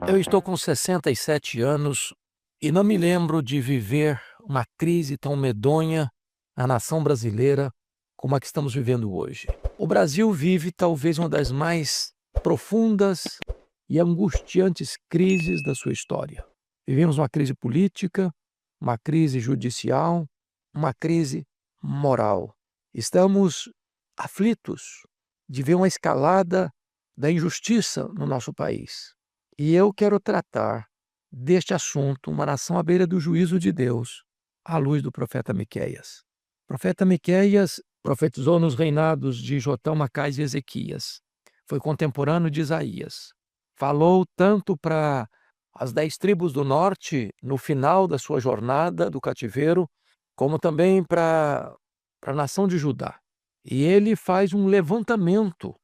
Eu estou com 67 anos e não me lembro de viver uma crise tão medonha na nação brasileira como a que estamos vivendo hoje. O Brasil vive talvez uma das mais profundas e angustiantes crises da sua história. Vivemos uma crise política, uma crise judicial, uma crise moral. Estamos aflitos de ver uma escalada da injustiça no nosso país. E eu quero tratar deste assunto, uma nação à beira do juízo de Deus, à luz do profeta Miqueias. O profeta Miqueias profetizou nos reinados de Jotão, Macais e Ezequias. Foi contemporâneo de Isaías. Falou tanto para as 10 tribos do norte, no final da sua jornada do cativeiro, como também para a nação de Judá. E ele faz um levantamento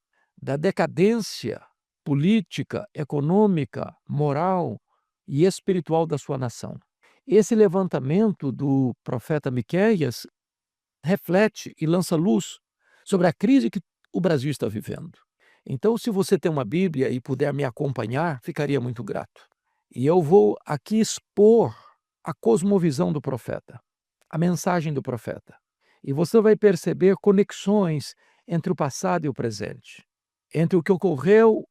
da decadência política, econômica, moral e espiritual da sua nação. Esse levantamento do profeta Miqueias reflete e lança luz sobre a crise que o Brasil está vivendo. Então, se você tem uma Bíblia e puder me acompanhar, ficaria muito grato. E eu vou aqui expor a cosmovisão do profeta, a mensagem do profeta. E você vai perceber conexões entre o passado e o presente, entre o que ocorreu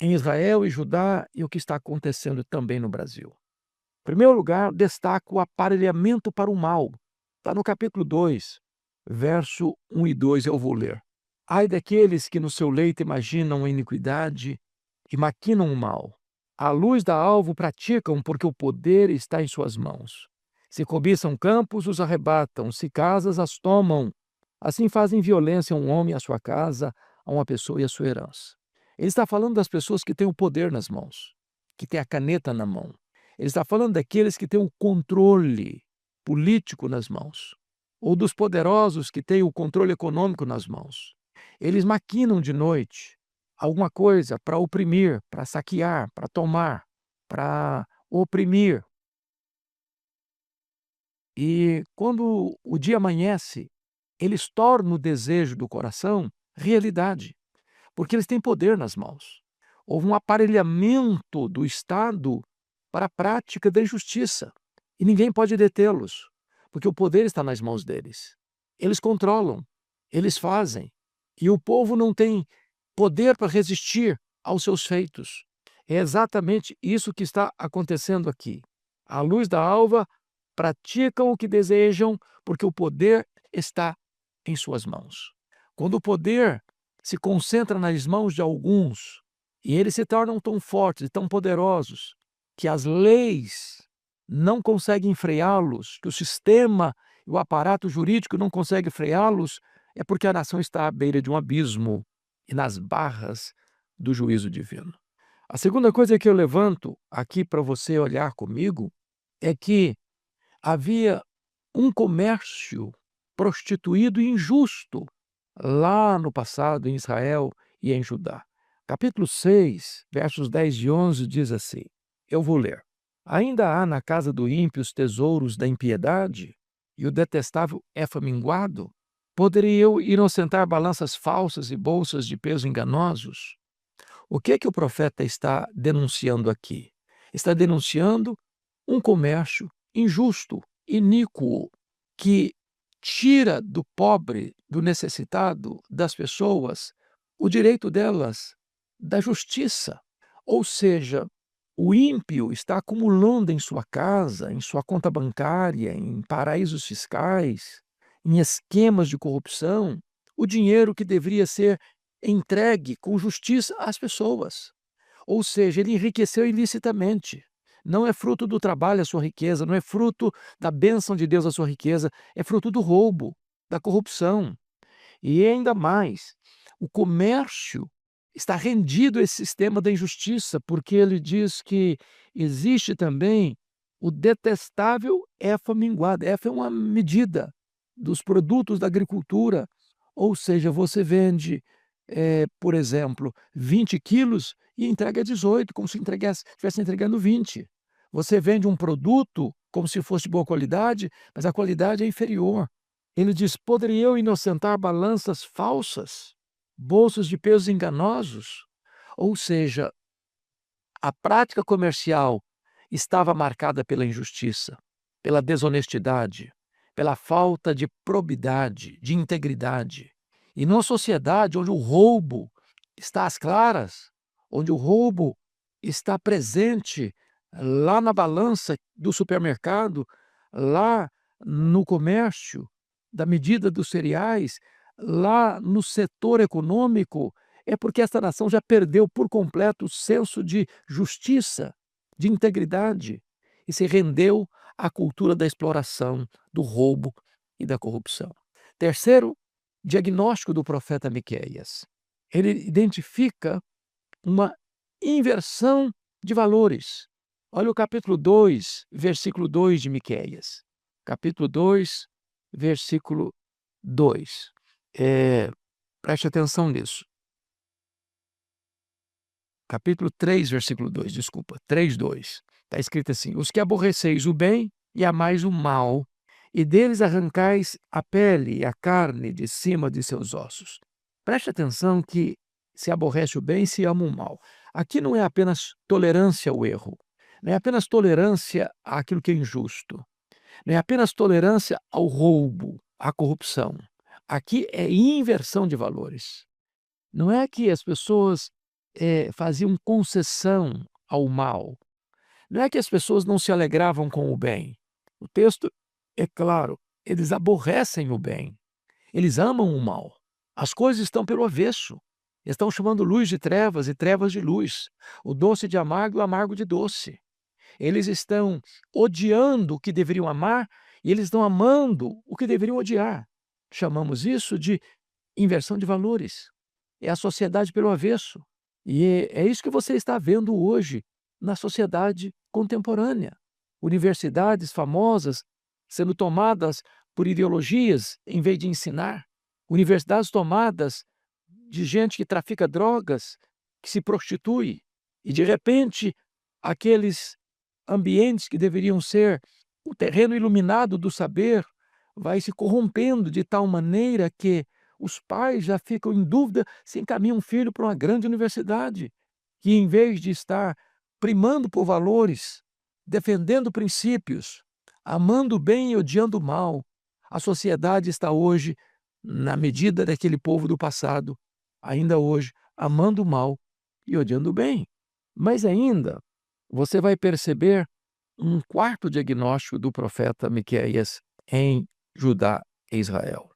em Israel e Judá e o que está acontecendo também no Brasil. Em primeiro lugar, destaco o aparelhamento para o mal. Está no capítulo 2, verso 1 e 2, eu vou ler. Ai daqueles que no seu leito imaginam a iniquidade e maquinam o mal. À luz da alvo praticam, porque o poder está em suas mãos. Se cobiçam campos, os arrebatam, se casas, as tomam. Assim fazem violência a um homem e a sua casa, a uma pessoa e a sua herança. Ele está falando das pessoas que têm o poder nas mãos, que têm a caneta na mão. Ele está falando daqueles que têm o controle político nas mãos, ou dos poderosos que têm o controle econômico nas mãos. Eles maquinam de noite alguma coisa para oprimir, para saquear, para tomar, para oprimir. E quando o dia amanhece, eles tornam o desejo do coração realidade, porque eles têm poder nas mãos. Houve um aparelhamento do Estado para a prática da injustiça, e ninguém pode detê-los, porque o poder está nas mãos deles. Eles controlam, eles fazem, e o povo não tem poder para resistir aos seus feitos. É exatamente isso que está acontecendo aqui. À luz da alva, praticam o que desejam, porque o poder está em suas mãos. Quando o poder se concentra nas mãos de alguns, e eles se tornam tão fortes e tão poderosos, que as leis não conseguem freá-los, que o sistema e o aparato jurídico não conseguem freá-los, é porque a nação está à beira de um abismo e nas barras do juízo divino. A segunda coisa que eu levanto aqui para você olhar comigo é que havia um comércio prostituído e injusto lá no passado em Israel e em Judá. Capítulo 6, versos 10 e 11 diz assim, eu vou ler. Ainda há na casa do ímpio os tesouros da impiedade, e o detestável é faminguado? Poderia eu inocentar balanças falsas e bolsas de peso enganosos? O que é que o profeta está denunciando aqui? Está denunciando um comércio injusto, iníquo, que tira do pobre, do necessitado, das pessoas, o direito delas, da justiça. Ou seja, o ímpio está acumulando em sua casa, em sua conta bancária, em paraísos fiscais, em esquemas de corrupção, o dinheiro que deveria ser entregue com justiça às pessoas. Ou seja, ele enriqueceu ilicitamente. Não é fruto do trabalho a sua riqueza, não é fruto da bênção de Deus a sua riqueza, é fruto do roubo, da corrupção. E ainda mais, o comércio está rendido a esse sistema da injustiça, porque ele diz que existe também o detestável EFA minguado. EFA é uma medida dos produtos da agricultura, ou seja, você vende, por exemplo, 20 quilos e entrega 18, como se estivesse entregando 20. Você vende um produto como se fosse de boa qualidade, mas a qualidade é inferior. Ele diz, poderia eu inocentar balanças falsas, bolsas de pesos enganosos? Ou seja, A prática comercial estava marcada pela injustiça, pela desonestidade, pela falta de probidade, de integridade. E numa sociedade onde o roubo está às claras, onde o roubo está presente lá na balança do supermercado, lá no comércio, da medida dos cereais, lá no setor econômico, é porque esta nação já perdeu por completo o senso de justiça, de integridade, e se rendeu à cultura da exploração, do roubo e da corrupção. Terceiro diagnóstico do profeta Miqueias. Ele identifica uma inversão de valores. Olha o capítulo 2, versículo 2 de Miqueias. Capítulo 2, versículo 2. Preste atenção nisso. Capítulo 3, versículo 2, desculpa, 3, 2. Está escrito assim: os que aborreceis o bem e amais o mal, e deles arrancais a pele e a carne de cima de seus ossos. Preste atenção que se aborrece o bem e se ama o mal. Aqui não é apenas tolerância ao erro, não é apenas tolerância àquilo que é injusto, não é apenas tolerância ao roubo, à corrupção. Aqui é inversão de valores. Não é que as pessoas faziam concessão ao mal. Não é que as pessoas não se alegravam com o bem. O texto é claro, eles aborrecem o bem, eles amam o mal. As coisas estão pelo avesso. Estão chamando luz de trevas e trevas de luz, o doce de amargo e o amargo de doce. Eles estão odiando o que deveriam amar e eles estão amando o que deveriam odiar. Chamamos isso de inversão de valores. É a sociedade pelo avesso. E é isso que você está vendo hoje na sociedade contemporânea. Universidades famosas sendo tomadas por ideologias em vez de ensinar. Universidades tomadas de gente que trafica drogas, que se prostitui. E, de repente, aqueles ambientes que deveriam ser o terreno iluminado do saber vai se corrompendo de tal maneira que os pais já ficam em dúvida se encaminham um filho para uma grande universidade, que em vez de estar primando por valores, defendendo princípios, amando o bem e odiando o mal, a sociedade está hoje, na medida daquele povo do passado, ainda hoje, amando o mal e odiando o bem. Mas ainda, você vai perceber um quarto diagnóstico do profeta Miqueias em Judá e Israel.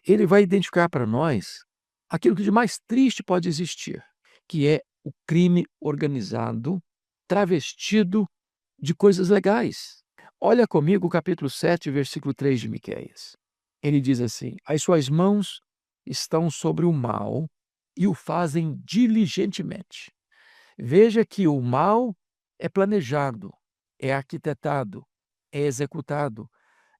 Ele vai identificar para nós aquilo que de mais triste pode existir, que é o crime organizado, travestido de coisas legais. Olha comigo o capítulo 7, versículo 3 de Miqueias. Ele diz assim: as suas mãos estão sobre o mal e o fazem diligentemente. Veja que o mal é planejado, é arquitetado, é executado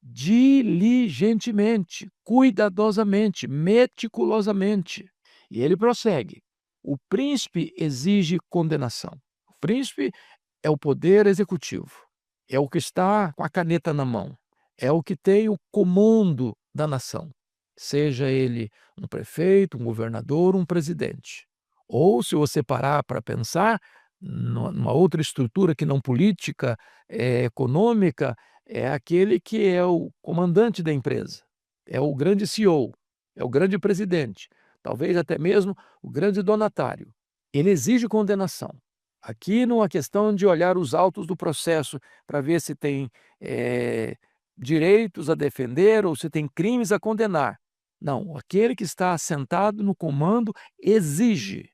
diligentemente, cuidadosamente, meticulosamente. E ele prossegue: o príncipe exige condenação. O príncipe é o poder executivo, é o que está com a caneta na mão, é o que tem o comando da nação, seja ele um prefeito, um governador, um presidente. Ou, se você parar para pensar, numa outra estrutura que não política, econômica, é aquele que é o comandante da empresa, é o grande CEO, é o grande presidente, talvez até mesmo o grande donatário. Ele exige condenação. Aqui não é questão de olhar os autos do processo para ver se tem direitos a defender ou se tem crimes a condenar. Não, aquele que está assentado no comando exige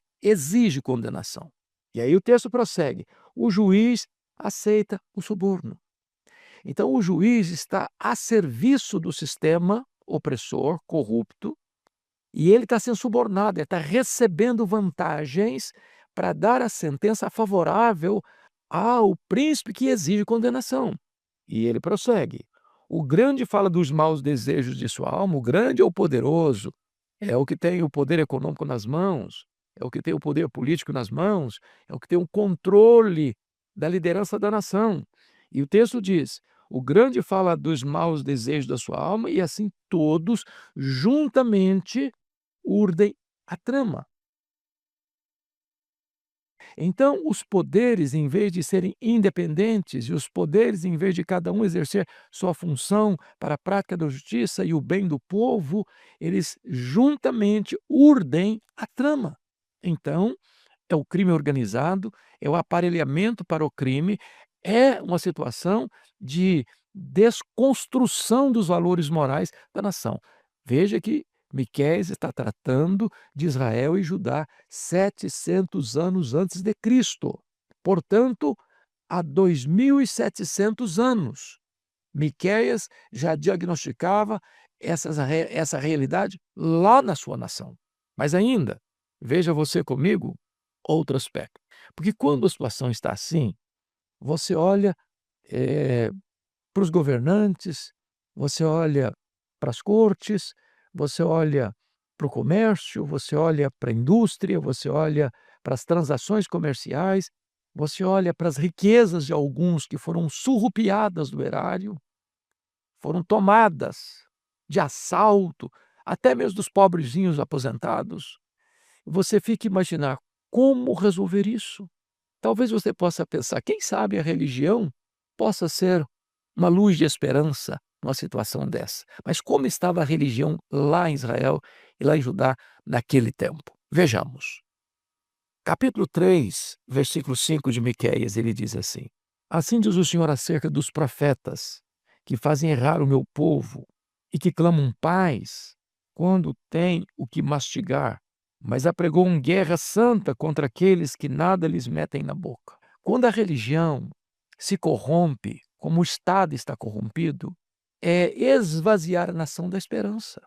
condenação. E aí o texto prossegue: o juiz aceita o suborno. Então o juiz está a serviço do sistema opressor, corrupto, e ele está sendo subornado, ele está recebendo vantagens para dar a sentença favorável ao príncipe que exige condenação. E ele prossegue: o grande fala dos maus desejos de sua alma, o grande é o poderoso, é o que tem o poder econômico nas mãos, é o que tem o poder político nas mãos, é o que tem o controle da liderança da nação. E o texto diz: o grande fala dos maus desejos da sua alma, e assim todos juntamente urdem a trama. Então, os poderes, em vez de serem independentes, e os poderes, em vez de cada um exercer sua função para a prática da justiça e o bem do povo, eles juntamente urdem a trama. Então, é o crime organizado, é o aparelhamento para o crime, é uma situação de desconstrução dos valores morais da nação. Veja que Miqueias está tratando de Israel e Judá 700 anos antes de Cristo. Portanto, há 2.700 anos, Miqueias já diagnosticava essa realidade lá na sua nação. Mas ainda, veja você comigo outro aspecto. Porque quando a situação está assim, você olha para os governantes, você olha para as cortes, você olha para o comércio, você olha para a indústria, você olha para as transações comerciais, você olha para as riquezas de alguns que foram surrupiadas do erário, foram tomadas de assalto, até mesmo dos pobrezinhos aposentados. Você fica a imaginar como resolver isso. Talvez você possa pensar, quem sabe a religião possa ser uma luz de esperança numa situação dessa. Mas como estava a religião lá em Israel e lá em Judá naquele tempo? Vejamos. Capítulo 3, versículo 5 de Miqueias, ele diz assim: Assim diz o Senhor acerca dos profetas, que fazem errar o meu povo e que clamam paz quando têm o que mastigar, mas apregoam guerra santa contra aqueles que nada lhes metem na boca. Quando a religião se corrompe, como o Estado está corrompido, é esvaziar a nação da esperança.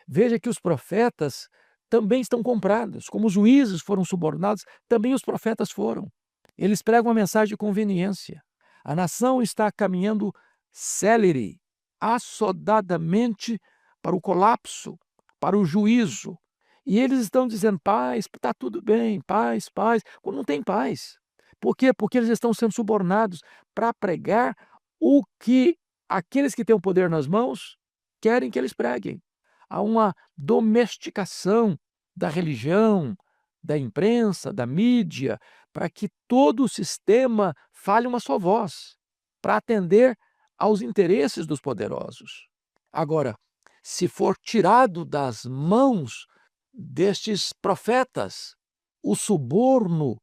Veja que os profetas também estão comprados, como os juízes foram subornados, também os profetas foram. Eles pregam a mensagem de conveniência. A nação está caminhando célere, assodadamente para o colapso, para o juízo. E eles estão dizendo paz, está tudo bem, paz, paz, quando não tem paz. Por quê? Porque eles estão sendo subornados para pregar o que aqueles que têm o poder nas mãos querem que eles preguem. Há uma domesticação da religião, da imprensa, da mídia, para que todo o sistema fale uma só voz, para atender aos interesses dos poderosos. Agora, se for tirado das mãos destes profetas o suborno,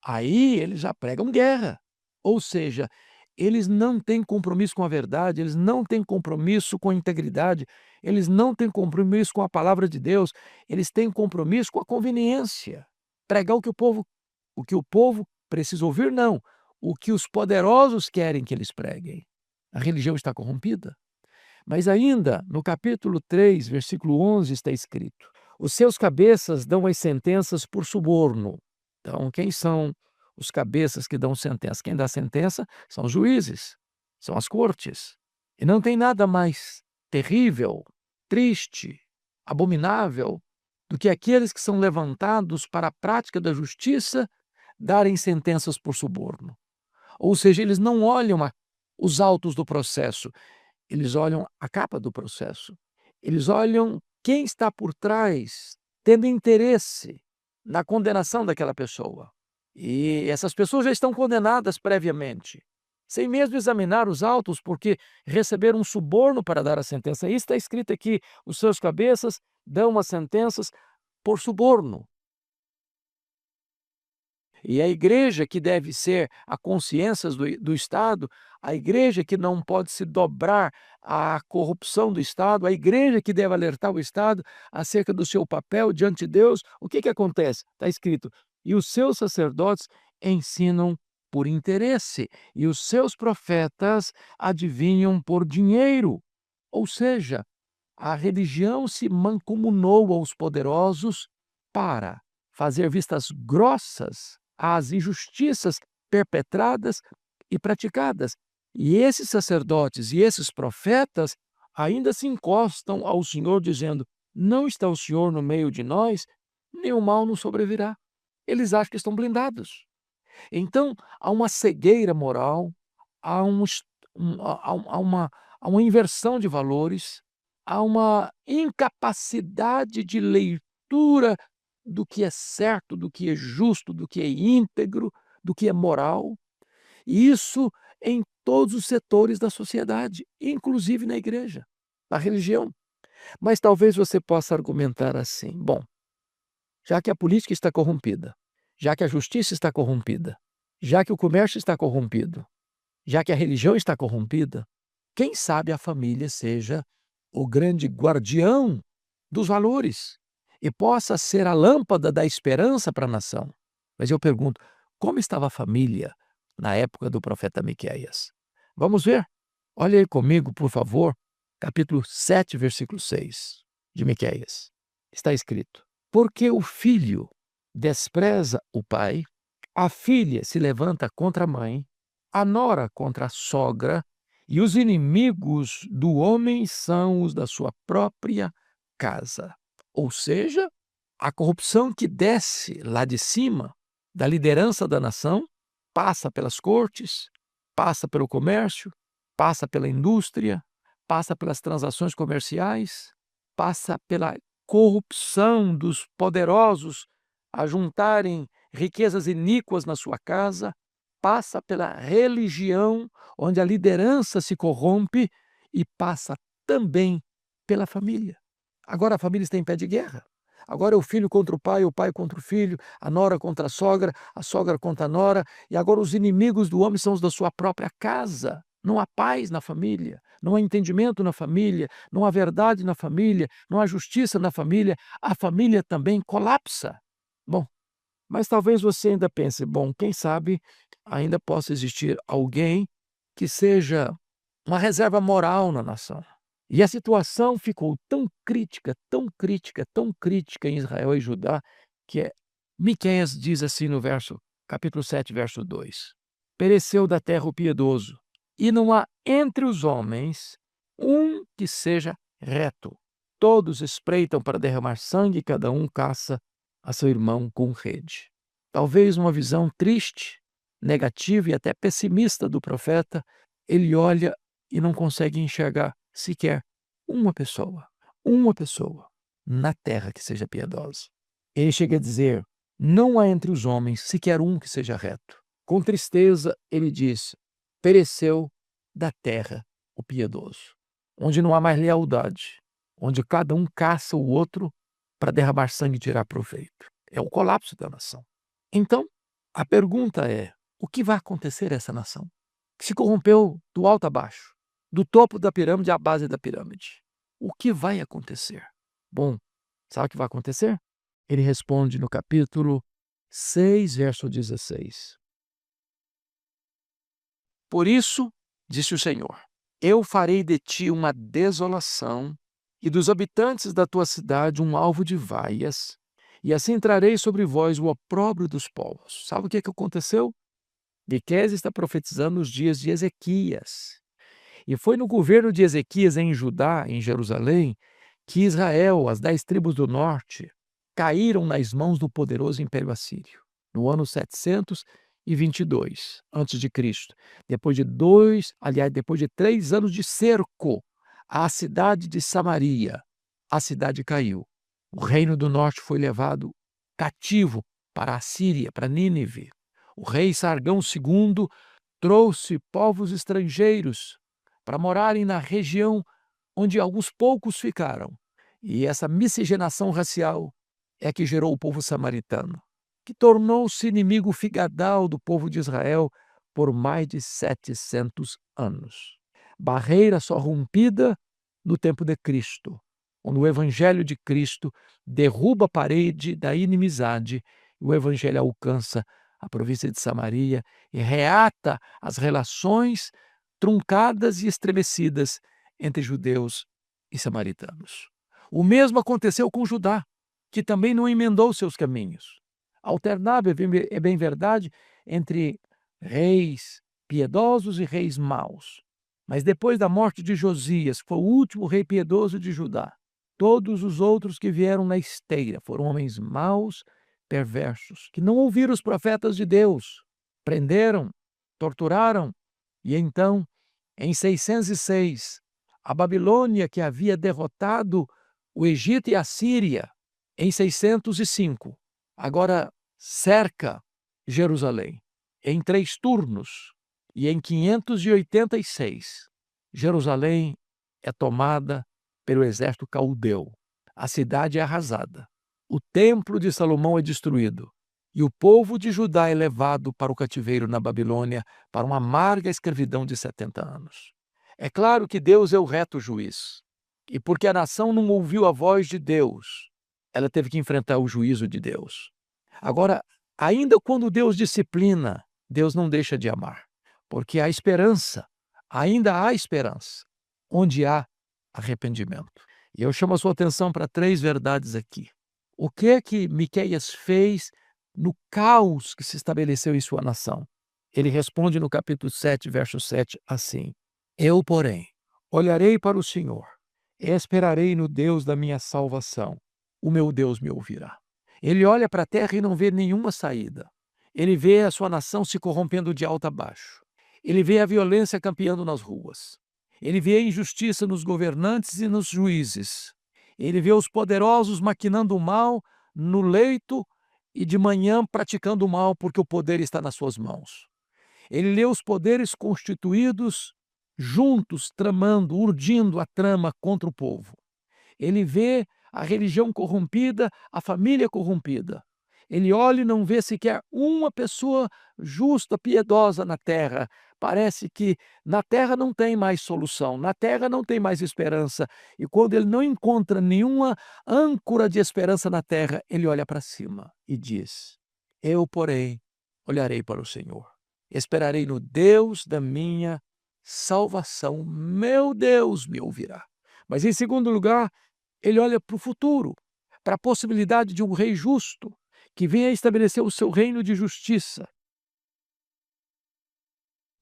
aí eles já pregam guerra. Ou seja, eles não têm compromisso com a verdade, eles não têm compromisso com a integridade, eles não têm compromisso com a palavra de Deus, eles têm compromisso com a conveniência. Pregar o que o povo precisa ouvir, não. O que os poderosos querem que eles preguem. A religião está corrompida. Mas ainda, no capítulo 3, versículo 11, está escrito: os seus cabeças dão as sentenças por suborno. Então, quem são os cabeças que dão sentença? Quem dá sentença são os juízes, são as cortes. E não tem nada mais terrível, triste, abominável do que aqueles que são levantados para a prática da justiça darem sentenças por suborno. Ou seja, eles não olham os autos do processo, eles olham a capa do processo. Eles olham quem está por trás, tendo interesse na condenação daquela pessoa. E essas pessoas já estão condenadas previamente, sem mesmo examinar os autos, porque receberam um suborno para dar a sentença. Isso está escrito aqui: os seus cabeças dão as sentenças por suborno. E a igreja, que deve ser a consciência do Estado, a igreja que não pode se dobrar à corrupção do Estado, a igreja que deve alertar o Estado acerca do seu papel diante de Deus, o que acontece? Está escrito: e os seus sacerdotes ensinam por interesse, e os seus profetas adivinham por dinheiro. Ou seja, a religião se mancomunou aos poderosos para fazer vistas grossas às injustiças perpetradas e praticadas. E esses sacerdotes e esses profetas ainda se encostam ao Senhor dizendo: não está o Senhor no meio de nós, nenhum mal nos sobrevirá. Eles acham que estão blindados. Então, há uma cegueira moral, há, há uma inversão de valores, há uma incapacidade de leitura do que é certo, do que é justo, do que é íntegro, do que é moral. E isso em todos os setores da sociedade, inclusive na igreja, na religião. Mas talvez você possa argumentar assim: bom, já que a política está corrompida, já que a justiça está corrompida, já que o comércio está corrompido, já que a religião está corrompida, quem sabe a família seja o grande guardião dos valores e possa ser a lâmpada da esperança para a nação. Mas eu pergunto, como estava a família na época do profeta Miqueias? Vamos ver? Olha aí comigo, por favor, capítulo 7, versículo 6 de Miqueias. Está escrito: porque o filho despreza o pai, a filha se levanta contra a mãe, a nora contra a sogra, e os inimigos do homem são os da sua própria casa. Ou seja, a corrupção que desce lá de cima, da liderança da nação, passa pelas cortes, passa pelo comércio, passa pela indústria, passa pelas transações comerciais, passa pela corrupção dos poderosos a juntarem riquezas iníquas na sua casa, passa pela religião, onde a liderança se corrompe, e passa também pela família. Agora a família está em pé de guerra. Agora é o filho contra o pai contra o filho, a nora contra a sogra contra a nora, e agora os inimigos do homem são os da sua própria casa. Não há paz na família, não há entendimento na família, não há verdade na família, não há justiça na família, a família também colapsa. Bom, mas talvez você ainda pense, bom, quem sabe ainda possa existir alguém que seja uma reserva moral na nação. E a situação ficou tão crítica, tão crítica, tão crítica em Israel e Judá, que Miqueias diz assim no capítulo 7, verso 2: pereceu da terra o piedoso, e não há entre os homens um que seja reto. Todos espreitam para derramar sangue, e cada um caça a seu irmão com rede. Talvez uma visão triste, negativa e até pessimista do profeta, ele olha e não consegue enxergar sequer uma pessoa na terra que seja piedosa. Ele chega a dizer: não há entre os homens sequer um que seja reto. Com tristeza, ele diz: pereceu da terra o piedoso, onde não há mais lealdade, onde cada um caça o outro para derramar sangue e tirar proveito. É o colapso da nação. Então, a pergunta é: o que vai acontecer a essa nação que se corrompeu do alto a baixo, do topo da pirâmide à base da pirâmide? O que vai acontecer? Bom, sabe o que vai acontecer? Ele responde no capítulo 6, verso 16. Por isso, disse o Senhor, eu farei de ti uma desolação e dos habitantes da tua cidade um alvo de vaias, e assim trarei sobre vós o opróbrio dos povos. Sabe o que aconteceu? Miqueias está profetizando os dias de Ezequias. E foi no governo de Ezequias em Judá, em Jerusalém, que Israel, as 10 tribos do norte, caíram nas mãos do poderoso Império Assírio, no ano 722 a.C. Depois de 3 anos de cerco à cidade de Samaria, a cidade caiu. O reino do norte foi levado cativo para a Síria, para Nínive. O rei Sargão II trouxe povos estrangeiros para morarem na região onde alguns poucos ficaram. E essa miscigenação racial é que gerou o povo samaritano, que tornou-se inimigo figadal do povo de Israel por mais de 700 anos. Barreira só rompida no tempo de Cristo, onde o evangelho de Cristo derruba a parede da inimizade e o evangelho alcança a província de Samaria e reata as relações truncadas e estremecidas entre judeus e samaritanos. O mesmo aconteceu com Judá, que também não emendou seus caminhos. Alternava, é bem verdade, entre reis piedosos e reis maus. Mas depois da morte de Josias, que foi o último rei piedoso de Judá, todos os outros que vieram na esteira foram homens maus, perversos, que não ouviram os profetas de Deus, prenderam, torturaram, e então, em 606, a Babilônia, que havia derrotado o Egito e a Síria, em 605, agora cerca Jerusalém em 3 turnos, e em 586, Jerusalém é tomada pelo exército caldeu. A cidade é arrasada. O templo de Salomão é destruído. E o povo de Judá é levado para o cativeiro na Babilônia, para uma amarga escravidão de 70 anos. É claro que Deus é o reto juiz. E porque a nação não ouviu a voz de Deus, ela teve que enfrentar o juízo de Deus. Agora, ainda quando Deus disciplina, Deus não deixa de amar, porque há esperança, ainda há esperança, onde há arrependimento. E eu chamo a sua atenção para 3 verdades aqui. O que é que Miqueias fez no caos que se estabeleceu em sua nação? Ele responde no capítulo 7, verso 7, assim: Eu, porém, olharei para o Senhor, esperarei no Deus da minha salvação. O meu Deus me ouvirá. Ele olha para a terra e não vê nenhuma saída. Ele vê a sua nação se corrompendo de alto a baixo. Ele vê a violência campeando nas ruas. Ele vê a injustiça nos governantes e nos juízes. Ele vê os poderosos maquinando o mal no leito e de manhã praticando o mal porque o poder está nas suas mãos. Ele lê os poderes constituídos juntos, tramando, urdindo a trama contra o povo. Ele vê a religião corrompida, a família corrompida. Ele olha e não vê sequer uma pessoa justa, piedosa na terra. Parece que na terra não tem mais solução, na terra não tem mais esperança. E quando ele não encontra nenhuma âncora de esperança na terra, ele olha para cima e diz: Eu, porém, olharei para o Senhor. Esperarei no Deus da minha salvação. Meu Deus me ouvirá. Mas, em segundo lugar, ele olha para o futuro, para a possibilidade de um rei justo, que venha estabelecer o seu reino de justiça.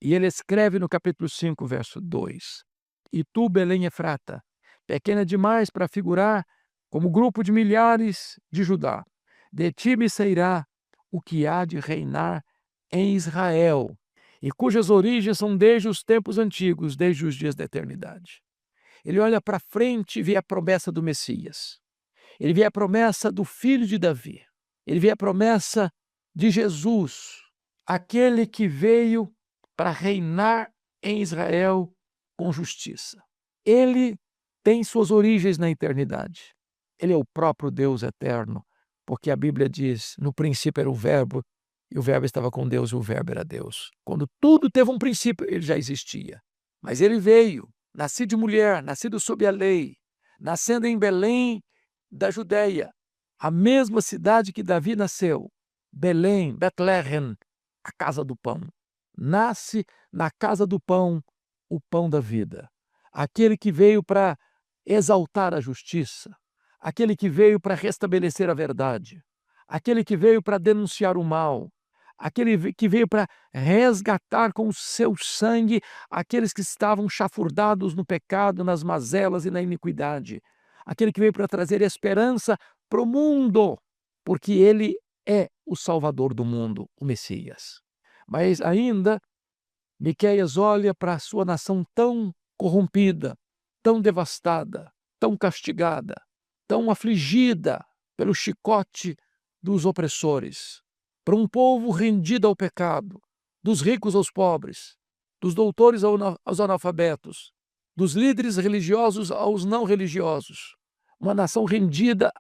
E ele escreve no capítulo 5, verso 2: E tu, Belém Efrata, pequena demais para figurar como grupo de milhares de Judá, de ti me sairá o que há de reinar em Israel, e cujas origens são desde os tempos antigos, desde os dias da eternidade. Ele olha para frente e vê a promessa do Messias. Ele vê a promessa do filho de Davi. Ele vê a promessa de Jesus, aquele que veio para reinar em Israel com justiça. Ele tem suas origens na eternidade. Ele é o próprio Deus eterno, porque a Bíblia diz: no princípio era o Verbo, e o Verbo estava com Deus, e o Verbo era Deus. Quando tudo teve um princípio, ele já existia. Mas ele veio, nascido de mulher, nascido sob a lei, nascendo em Belém da Judéia, a mesma cidade que Davi nasceu, Belém, Betlehem, a casa do pão. Nasce na casa do pão o pão da vida. Aquele que veio para exaltar a justiça, aquele que veio para restabelecer a verdade, aquele que veio para denunciar o mal, aquele que veio para resgatar com o seu sangue aqueles que estavam chafurdados no pecado, nas mazelas e na iniquidade, aquele que veio para trazer esperança para o mundo, porque ele é o Salvador do mundo, o Messias. Mas ainda, Miqueias olha para a sua nação tão corrompida, tão devastada, tão castigada, tão afligida pelo chicote dos opressores, para um povo rendido ao pecado, dos ricos aos pobres, dos doutores aos analfabetos, dos líderes religiosos aos não religiosos, uma nação rendida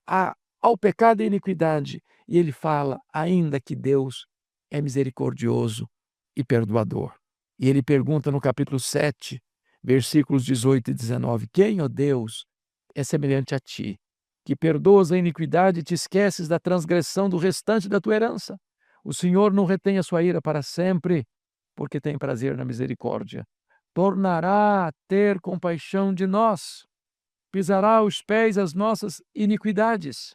ao pecado e à iniquidade. E ele fala ainda que Deus é misericordioso e perdoador. E ele pergunta no capítulo 7, versículos 18 e 19, quem, ó Deus, é semelhante a ti, que perdoas a iniquidade e te esqueces da transgressão do restante da tua herança? O Senhor não retém a sua ira para sempre, porque tem prazer na misericórdia. Tornará a ter compaixão de nós, pisará aos pés as nossas iniquidades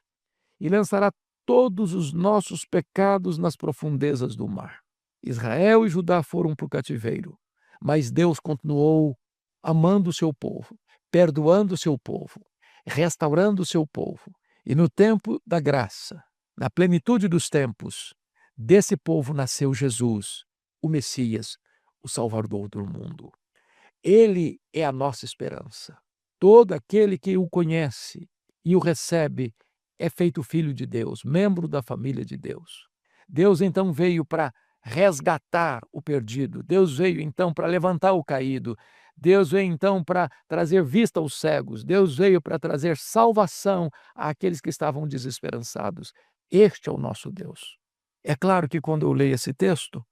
e lançará todos os nossos pecados nas profundezas do mar. Israel e Judá foram para o cativeiro, mas Deus continuou amando o seu povo, perdoando o seu povo, restaurando o seu povo. E no tempo da graça, na plenitude dos tempos, desse povo nasceu Jesus, o Messias, o Salvador do mundo. Ele é a nossa esperança. Todo aquele que o conhece e o recebe é feito filho de Deus, membro da família de Deus. Deus então veio para resgatar o perdido. Deus veio então para levantar o caído. Deus veio então para trazer vista aos cegos. Deus veio para trazer salvação àqueles que estavam desesperançados. Este é o nosso Deus. É claro que quando eu leio esse texto,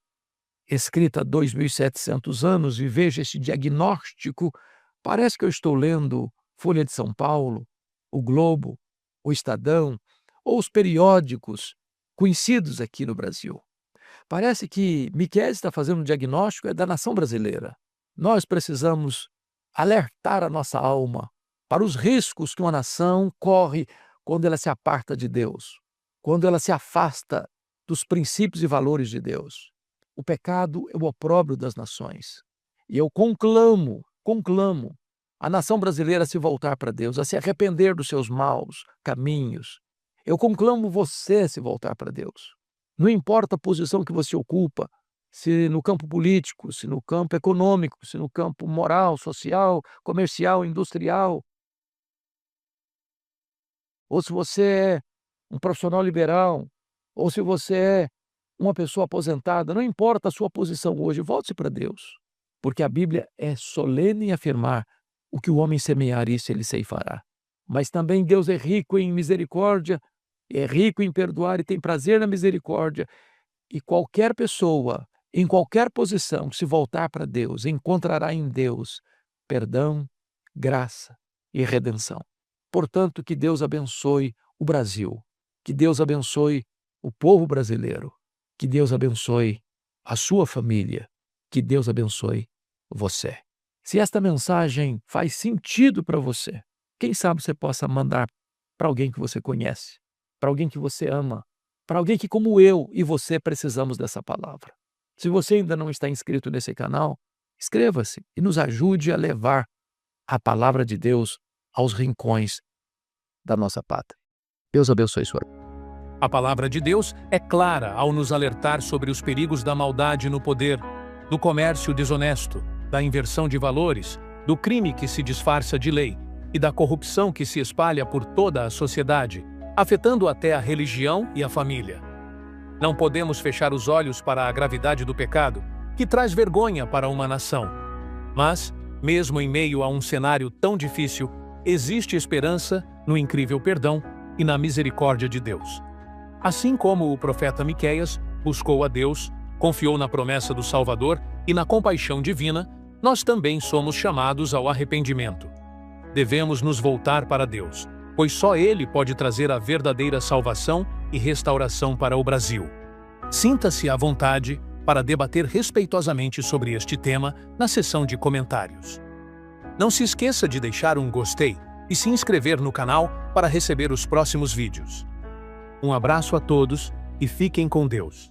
escrito há 2.700 anos, e vejo esse diagnóstico, parece que eu estou lendo Folha de São Paulo, o Globo, o Estadão, ou os periódicos conhecidos aqui no Brasil. Parece que Miqueias está fazendo um diagnóstico da nação brasileira. Nós precisamos alertar a nossa alma para os riscos que uma nação corre quando ela se aparta de Deus, quando ela se afasta dos princípios e valores de Deus. O pecado é o opróbrio das nações. E eu conclamo a nação brasileira a se voltar para Deus, a se arrepender dos seus maus caminhos. Eu conclamo você a se voltar para Deus. Não importa a posição que você ocupa, se no campo político, se no campo econômico, se no campo moral, social, comercial, industrial, ou se você é um profissional liberal, ou se você é uma pessoa aposentada, não importa a sua posição hoje, volte-se para Deus, porque a Bíblia é solene em afirmar: o que o homem semear, isso ele ceifará. Mas também Deus é rico em misericórdia, é rico em perdoar e tem prazer na misericórdia. E qualquer pessoa, em qualquer posição, que se voltar para Deus, encontrará em Deus perdão, graça e redenção. Portanto, que Deus abençoe o Brasil, que Deus abençoe o povo brasileiro, que Deus abençoe a sua família, que Deus abençoe você. Se esta mensagem faz sentido para você, quem sabe você possa mandar para alguém que você conhece, para alguém que você ama, para alguém que, como eu e você, precisamos dessa palavra. Se você ainda não está inscrito nesse canal, inscreva-se e nos ajude a levar a palavra de Deus aos rincões da nossa pátria. Deus abençoe sua vida. A palavra de Deus é clara ao nos alertar sobre os perigos da maldade no poder, do comércio desonesto, da inversão de valores, do crime que se disfarça de lei e da corrupção que se espalha por toda a sociedade, afetando até a religião e a família. Não podemos fechar os olhos para a gravidade do pecado, que traz vergonha para uma nação. Mas, mesmo em meio a um cenário tão difícil, existe esperança no incrível perdão e na misericórdia de Deus. Assim como o profeta Miqueias buscou a Deus, confiou na promessa do Salvador e na compaixão divina, nós também somos chamados ao arrependimento. Devemos nos voltar para Deus, pois só Ele pode trazer a verdadeira salvação e restauração para o Brasil. Sinta-se à vontade para debater respeitosamente sobre este tema na seção de comentários. Não se esqueça de deixar um gostei e se inscrever no canal para receber os próximos vídeos. Um abraço a todos e fiquem com Deus.